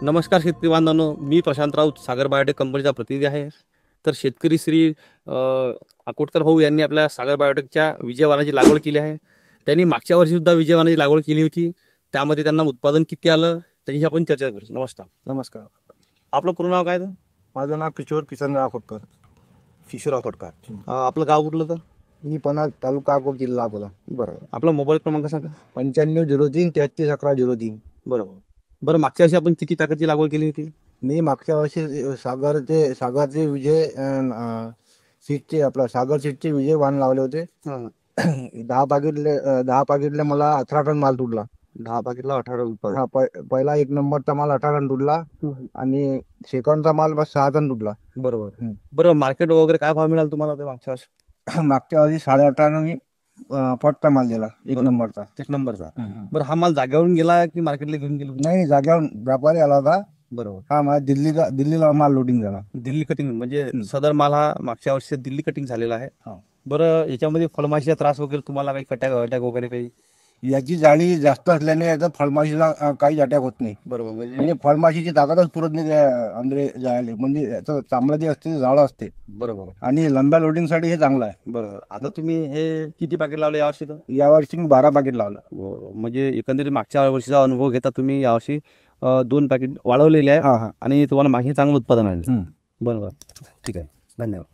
नमस्कार शेतकरी बांधवांनो, मी प्रशांत राऊत सागर बायोटेक कंपनीचा प्रतिनिधी आहे. तर शेतकरी श्री आकोटकर भाऊ यांनी आपल्या सागर बायोटेकच्या विजयवाणाची लागवड केली आहे. त्यांनी मागच्या वर्षी सुद्धा विजयवाणाची लागवड केली होती. त्यामध्ये त्यांना उत्पादन किती आलं त्याची आपण चर्चा करू. नमस्कार. नमस्कार. आपलं पूर्ण नाव काय? तर माझं नाव किशोर किसनराव अकोटकर. किशोर अकोटकर. आपलं गाव कुठलं? तर मी पन्हाळ तालुका अकोट जिल्हा अकोला. बरोबर. आपला मोबाईल क्रमांक सांगा. 9503 331103. बरोबर. बरं, मागच्या वर्षी आपण किती पॅकेटची लागवड केली होती? मी मागच्या वर्षी सागरचे विजय सीटचे आपला सागर सीटचे विजय वाण लावले होते. 10 पाकिटले मला 18 टन माल तुटला. 10 पॅकेटला 18 उत्पादन. हा पहिला 1 नंबरचा माल 18 टन तुटला आणि सेकंडचा माल बस 6 टन तुटला. बरोबर. बरं, मार्केट वगैरे काय भाव मिळाला तुम्हाला ते मागच्या वर्षी? मागच्या वर्षी 18.5 मी पटचा माल दिला 1 नंबरचा. 1 नंबरचा. बरं, हा माल जागेवरून गेला की मार्केटला घेऊन गेलो? नाही, जाग्यावर व्यापारी आला होता. बरोबर. हा माल दिल्लीला माल लोडिंग झाला. दिल्ली कटिंग म्हणजे सदर माल हा मागच्या वर्षी दिल्ली कटिंग झालेला आहे. हा. बरं, याच्यामध्ये फळमाशीचा त्रास वगैरे तुम्हाला काही अटॅक वगैरे काही? याची जाळी जास्त असल्याने याचा फळमाशीला काहीच अटॅक होत नाही. बरोबर. म्हणजे फळमाशीची ताकदच पुरत नाही त्या अंदरे जायला. म्हणजे याचं चांबलं जे असते ते जाळं असते बरोबर. आणि लंब्या लोडिंगसाठी हे चांगलं आहे. बरोबर. आता तुम्ही हे किती पॅकेट लावले यावर्षी? तर यावर्षी मी 12 पाकिट लावलं. म्हणजे एकंदरीत मागच्या वर्षीचा अनुभव घेता तुम्ही यावर्षी 2 पॅकेट वाढवलेले आहे हा. आणि तुम्हाला मागे चांगलं उत्पादन आहे. बरोबर. ठीक आहे. धन्यवाद.